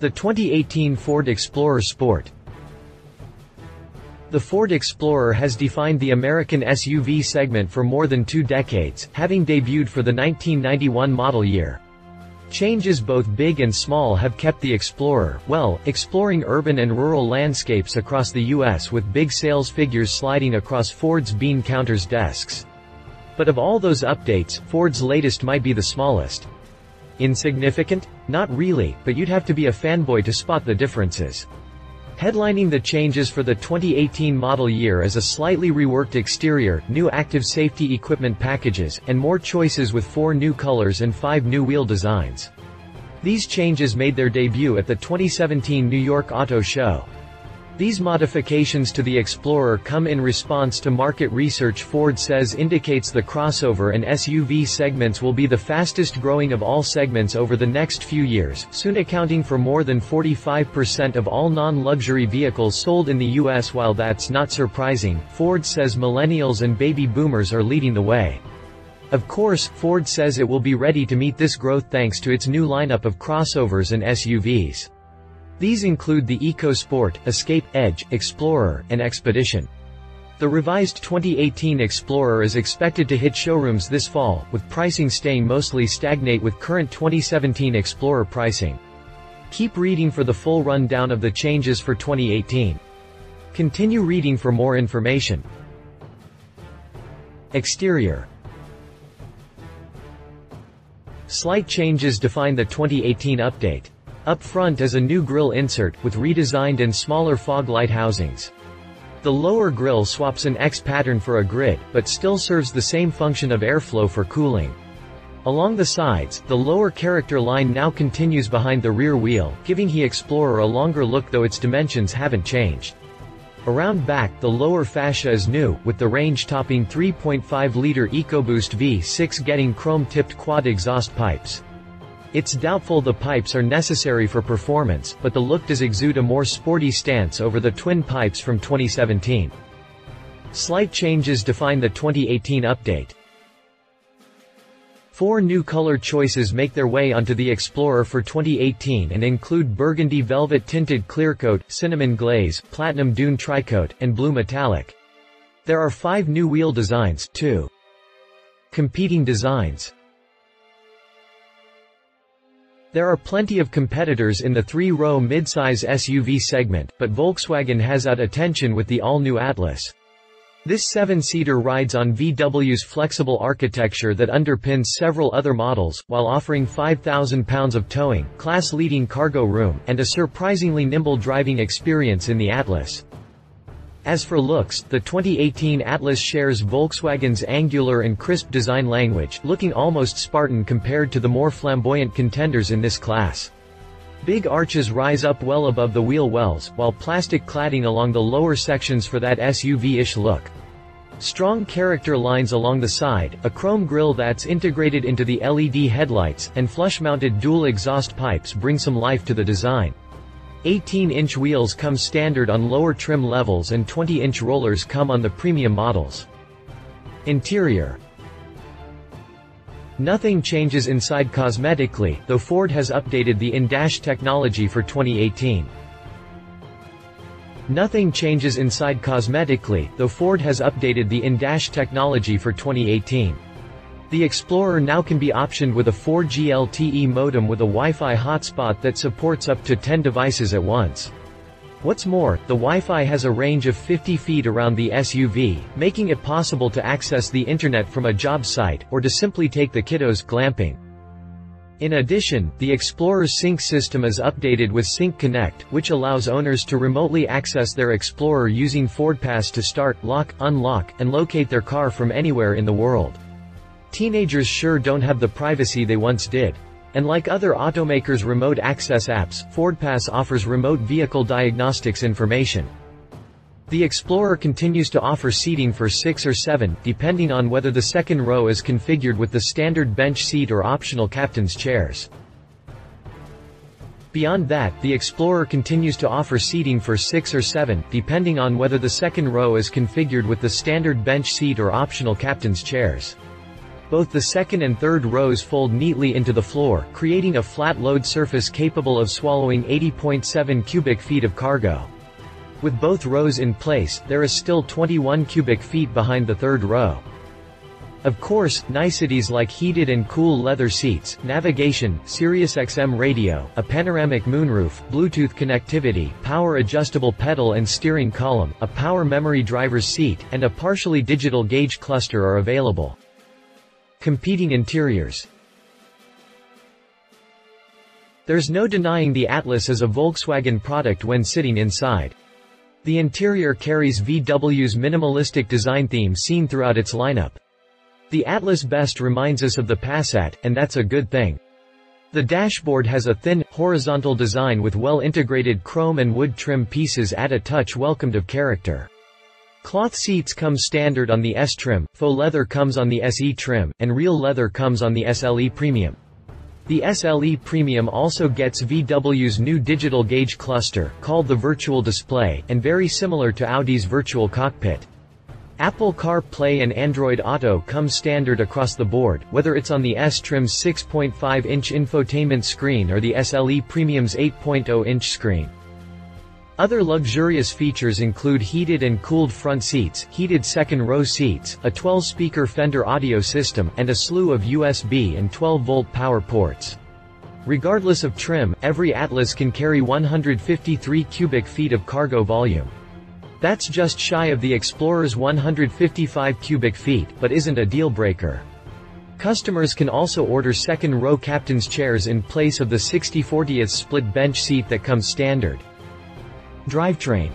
The 2018 Ford Explorer Sport. The Ford Explorer has defined the American SUV segment for more than 2 decades, having debuted for the 1991 model year. Changes both big and small have kept the Explorer, well, exploring urban and rural landscapes across the U.S. with big sales figures sliding across Ford's bean counters desks. But of all those updates, Ford's latest might be the smallest. Insignificant? Not really, but you'd have to be a fanboy to spot the differences. Headlining the changes for the 2018 model year is a slightly reworked exterior, new active safety equipment packages, and more choices with 4 new colors and 5 new wheel designs. These changes made their debut at the 2017 New York Auto Show. These modifications to the Explorer come in response to market research Ford says indicates the crossover and SUV segments will be the fastest growing of all segments over the next few years, soon accounting for more than 45% of all non-luxury vehicles sold in the U.S. While that's not surprising, Ford says millennials and baby boomers are leading the way. Of course, Ford says it will be ready to meet this growth thanks to its new lineup of crossovers and SUVs. These include the EcoSport, Escape, Edge, Explorer, and Expedition. The revised 2018 Explorer is expected to hit showrooms this fall, with pricing staying mostly stagnant with current 2017 Explorer pricing. Keep reading for the full rundown of the changes for 2018. Continue reading for more information. Exterior. Slight changes define the 2018 update. Up front is a new grille insert, with redesigned and smaller fog light housings. The lower grille swaps an X pattern for a grid, but still serves the same function of airflow for cooling. Along the sides, the lower character line now continues behind the rear wheel, giving the Explorer a longer look though its dimensions haven't changed. Around back, the lower fascia is new, with the range-topping 3.5-liter EcoBoost V6 getting chrome-tipped quad exhaust pipes. It's doubtful the pipes are necessary for performance, but the look does exude a more sporty stance over the twin pipes from 2017. Slight changes define the 2018 update. 4 new color choices make their way onto the Explorer for 2018 and include burgundy velvet tinted clearcoat, cinnamon glaze, platinum dune tricoat, and blue metallic. There are 5 new wheel designs, 2 competing designs. There are plenty of competitors in the 3-row midsize SUV segment, but Volkswagen has out attention with the all-new Atlas. This 7-seater rides on VW's flexible architecture that underpins several other models, while offering 5,000 pounds of towing, class-leading cargo room, and a surprisingly nimble driving experience in the Atlas. As for looks, the 2018 Atlas shares Volkswagen's angular and crisp design language, looking almost Spartan compared to the more flamboyant contenders in this class. Big arches rise up well above the wheel wells, while plastic cladding along the lower sections for that SUV-ish look. Strong character lines along the side, a chrome grille that's integrated into the LED headlights, and flush-mounted dual exhaust pipes bring some life to the design. 18-inch wheels come standard on lower trim levels and 20-inch rollers come on the premium models. Interior. Nothing changes inside cosmetically, though Ford has updated the in-dash technology for 2018. Nothing changes inside cosmetically, though Ford has updated the in-dash technology for 2018. The Explorer now can be optioned with a 4G LTE modem with a Wi-Fi hotspot that supports up to 10 devices at once. What's more, the Wi-Fi has a range of 50 feet around the SUV, making it possible to access the internet from a job site, or to simply take the kiddos glamping. In addition, the Explorer's sync system is updated with Sync Connect, which allows owners to remotely access their Explorer using FordPass to start, lock, unlock, and locate their car from anywhere in the world. Teenagers sure don't have the privacy they once did. And like other automakers' remote access apps, FordPass offers remote vehicle diagnostics information. The Explorer continues to offer seating for 6 or 7, depending on whether the second row is configured with the standard bench seat or optional captain's chairs. Beyond that, the Explorer continues to offer seating for 6 or 7, depending on whether the second row is configured with the standard bench seat or optional captain's chairs. Both the second and third rows fold neatly into the floor, creating a flat load surface capable of swallowing 80.7 cubic feet of cargo. With both rows in place, there is still 21 cubic feet behind the third row. Of course, niceties like heated and cool leather seats, navigation, SiriusXM radio, a panoramic moonroof, Bluetooth connectivity, power-adjustable pedal and steering column, a power memory driver's seat, and a partially digital gauge cluster are available. Competing interiors. There's no denying the Atlas is a Volkswagen product when sitting inside. The interior carries VW's minimalistic design theme seen throughout its lineup. The Atlas best reminds us of the Passat, and that's a good thing. The dashboard has a thin, horizontal design with well-integrated chrome and wood trim pieces add a touch welcomed of character. Cloth seats come standard on the S trim, faux leather comes on the SE trim, and real leather comes on the SLE Premium. The SLE Premium also gets VW's new digital gauge cluster, called the Virtual Display, and very similar to Audi's Virtual Cockpit. Apple CarPlay and Android Auto come standard across the board, whether it's on the S trim's 6.5-inch infotainment screen or the SLE Premium's 8.0-inch screen. Other luxurious features include heated and cooled front seats, heated second-row seats, a 12-speaker Fender audio system, and a slew of USB and 12-volt power ports. Regardless of trim, every Atlas can carry 153 cubic feet of cargo volume. That's just shy of the Explorer's 155 cubic feet, but isn't a deal-breaker. Customers can also order second-row captain's chairs in place of the 60/40th split bench seat that comes standard. Drivetrain.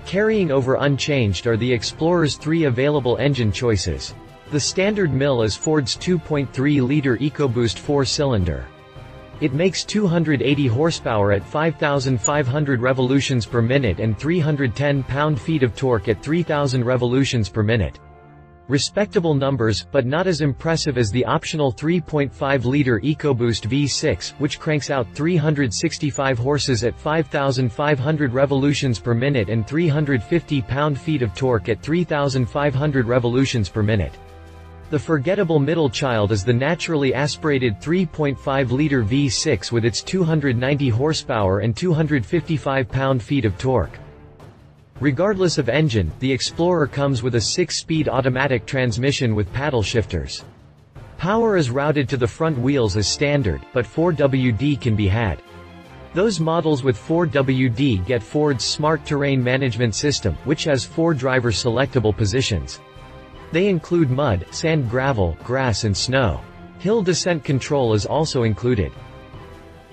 Carrying over unchanged are the Explorer's 3 available engine choices. The standard mill is Ford's 2.3-liter EcoBoost 4-cylinder. It makes 280 horsepower at 5,500 revolutions per minute and 310 pound-feet of torque at 3,000 revolutions per minute. Respectable numbers, but not as impressive as the optional 3.5-liter EcoBoost V6, which cranks out 365 horses at 5,500 revolutions per minute and 350 pound-feet of torque at 3,500 revolutions per minute. The forgettable middle child is the naturally aspirated 3.5-liter V6 with its 290 horsepower and 255 pound-feet of torque. Regardless of engine, the Explorer comes with a 6-speed automatic transmission with paddle shifters. Power is routed to the front wheels as standard, but 4WD can be had. Those models with 4WD get Ford's Smart Terrain Management System, which has 4 driver selectable positions. They include mud, sand, gravel, grass and snow. Hill descent control is also included.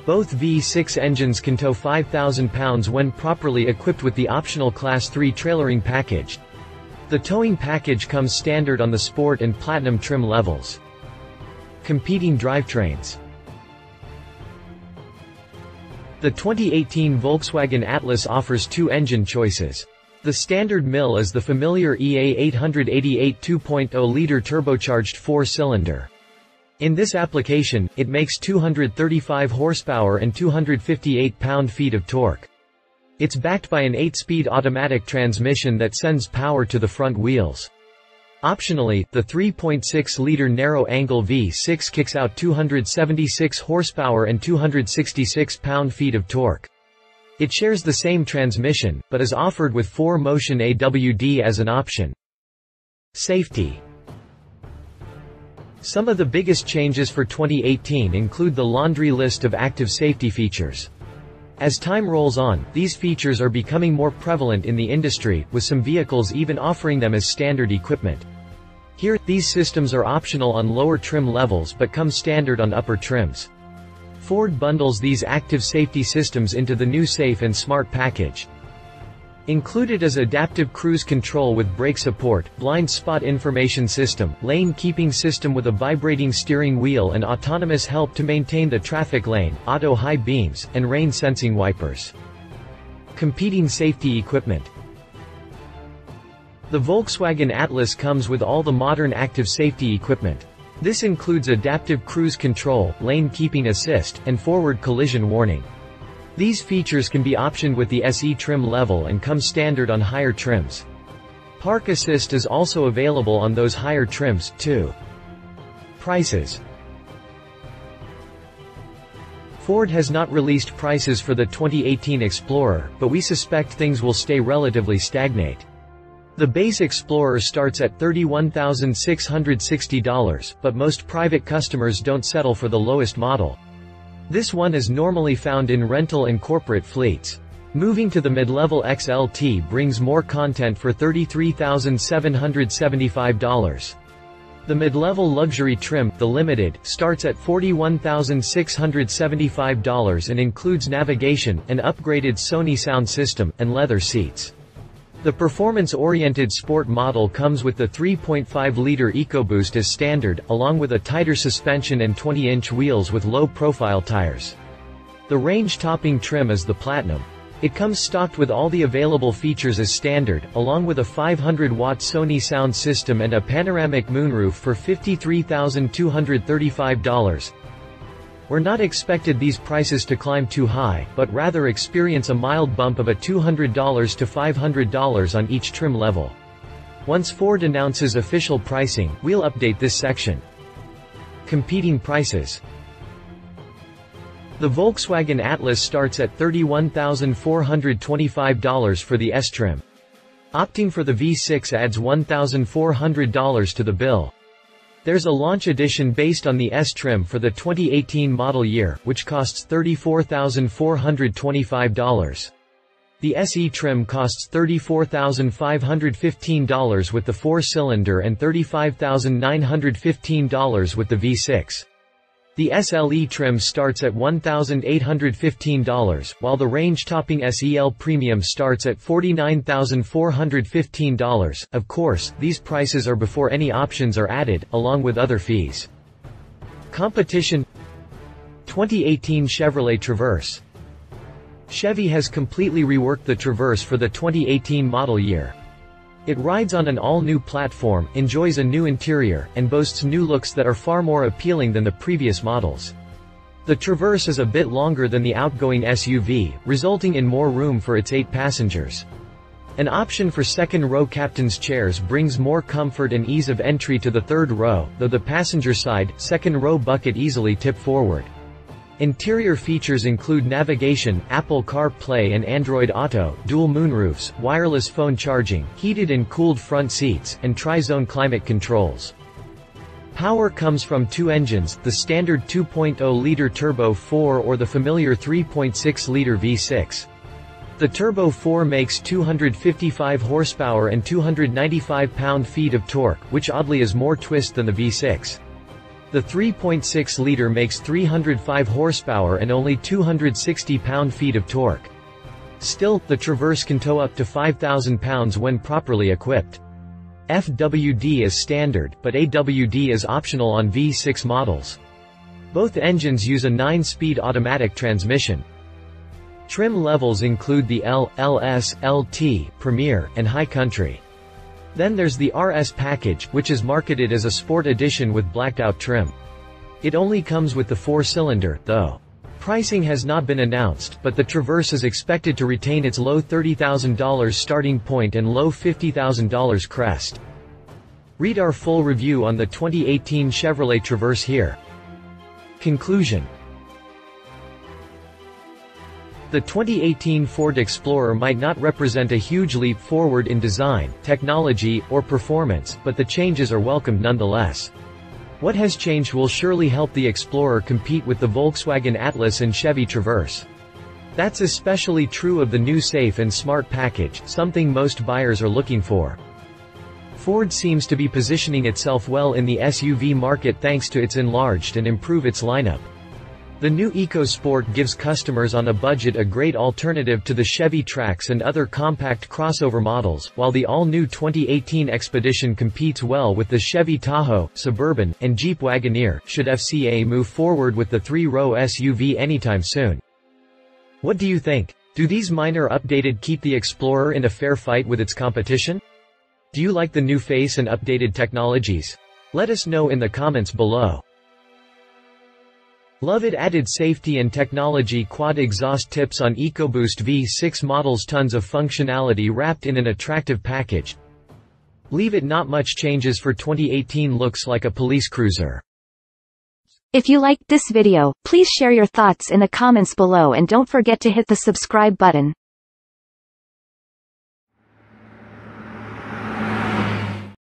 Both V6 engines can tow 5,000 pounds when properly equipped with the optional Class 3 trailering package. The towing package comes standard on the Sport and Platinum trim levels. Competing drivetrains. The 2018 Volkswagen Atlas offers 2 engine choices. The standard mill is the familiar EA888 2.0-liter turbocharged 4-cylinder. In this application, it makes 235 horsepower and 258 pound-feet of torque. It's backed by an 8-speed automatic transmission that sends power to the front wheels. Optionally, the 3.6-liter narrow-angle V6 kicks out 276 horsepower and 266 pound-feet of torque. It shares the same transmission, but is offered with 4-motion AWD as an option. Safety. Some of the biggest changes for 2018 include the laundry list of active safety features. As time rolls on, these features are becoming more prevalent in the industry, with some vehicles even offering them as standard equipment. Here, these systems are optional on lower trim levels but come standard on upper trims. Ford bundles these active safety systems into the new Safe and Smart package. Included is adaptive cruise control with brake support, blind spot information system, lane keeping system with a vibrating steering wheel and autonomous help to maintain the traffic lane, auto high beams, and rain sensing wipers. Competing safety equipment. The Volkswagen Atlas comes with all the modern active safety equipment. This includes adaptive cruise control, lane keeping assist, and forward collision warning. These features can be optioned with the SE trim level and come standard on higher trims. Park Assist is also available on those higher trims, too. Prices. Ford has not released prices for the 2018 Explorer, but we suspect things will stay relatively stagnant. The base Explorer starts at $31,660, but most private customers don't settle for the lowest model. This one is normally found in rental and corporate fleets. Moving to the mid-level XLT brings more content for $33,775. The mid-level luxury trim, the Limited, starts at $41,675 and includes navigation, an upgraded Sony sound system, and leather seats. The performance-oriented Sport model comes with the 3.5-liter EcoBoost as standard, along with a tighter suspension and 20-inch wheels with low-profile tires. The range-topping trim is the Platinum. It comes stocked with all the available features as standard, along with a 500-watt Sony sound system and a panoramic moonroof for $53,235. We're not expected these prices to climb too high, but rather experience a mild bump of a $200 to $500 on each trim level. Once Ford announces official pricing, we'll update this section. Competing prices. The Volkswagen Atlas starts at $31,425 for the S-trim. Opting for the V6 adds $1,400 to the bill. There's a launch edition based on the S-trim for the 2018 model year, which costs $34,425. The SE trim costs $34,515 with the 4-cylinder and $35,915 with the V6. The SLE trim starts at $1,815, while the range-topping SEL Premium starts at $49,415. Of course, these prices are before any options are added, along with other fees. Competition. 2018 Chevrolet Traverse. Chevy has completely reworked the Traverse for the 2018 model year. It rides on an all-new platform, enjoys a new interior, and boasts new looks that are far more appealing than the previous models. The Traverse is a bit longer than the outgoing SUV, resulting in more room for its 8 passengers. An option for second-row captain's chairs brings more comfort and ease of entry to the third row, though the passenger side, second-row bucket easily tip forward. Interior features include navigation, Apple CarPlay and Android Auto, dual moonroofs, wireless phone charging, heated and cooled front seats, and tri-zone climate controls. Power comes from 2 engines, the standard 2.0-liter Turbo 4 or the familiar 3.6-liter V6. The Turbo 4 makes 255 horsepower and 295 pound-feet of torque, which oddly is more twist than the V6. The 3.6-liter makes 305 horsepower and only 260 pound-feet of torque. Still, the Traverse can tow up to 5,000 pounds when properly equipped. FWD is standard, but AWD is optional on V6 models. Both engines use a 9-speed automatic transmission. Trim levels include the L, LS, LT, Premier, and High Country. Then there's the RS package, which is marketed as a sport edition with blacked-out trim. It only comes with the 4-cylinder, though. Pricing has not been announced, but the Traverse is expected to retain its low $30,000 starting point and low $50,000 crest. Read our full review on the 2018 Chevrolet Traverse here. Conclusion. The 2018 Ford Explorer might not represent a huge leap forward in design, technology, or performance, but the changes are welcomed nonetheless. What has changed will surely help the Explorer compete with the Volkswagen Atlas and Chevy Traverse. That's especially true of the new Safe and Smart package, something most buyers are looking for. Ford seems to be positioning itself well in the SUV market thanks to its enlarged and improved its lineup. The new EcoSport gives customers on a budget a great alternative to the Chevy Trax and other compact crossover models, while the all-new 2018 Expedition competes well with the Chevy Tahoe, Suburban, and Jeep Wagoneer, should FCA move forward with the 3-row SUV anytime soon. What do you think? Do these minor updates keep the Explorer in a fair fight with its competition? Do you like the new face and updated technologies? Let us know in the comments below. Love it added safety and technology quad exhaust tips on EcoBoost V6 models, tons of functionality wrapped in an attractive package. Leave it not much changes for 2018 looks like a police cruiser. If you liked this video, please share your thoughts in the comments below and don't forget to hit the subscribe button.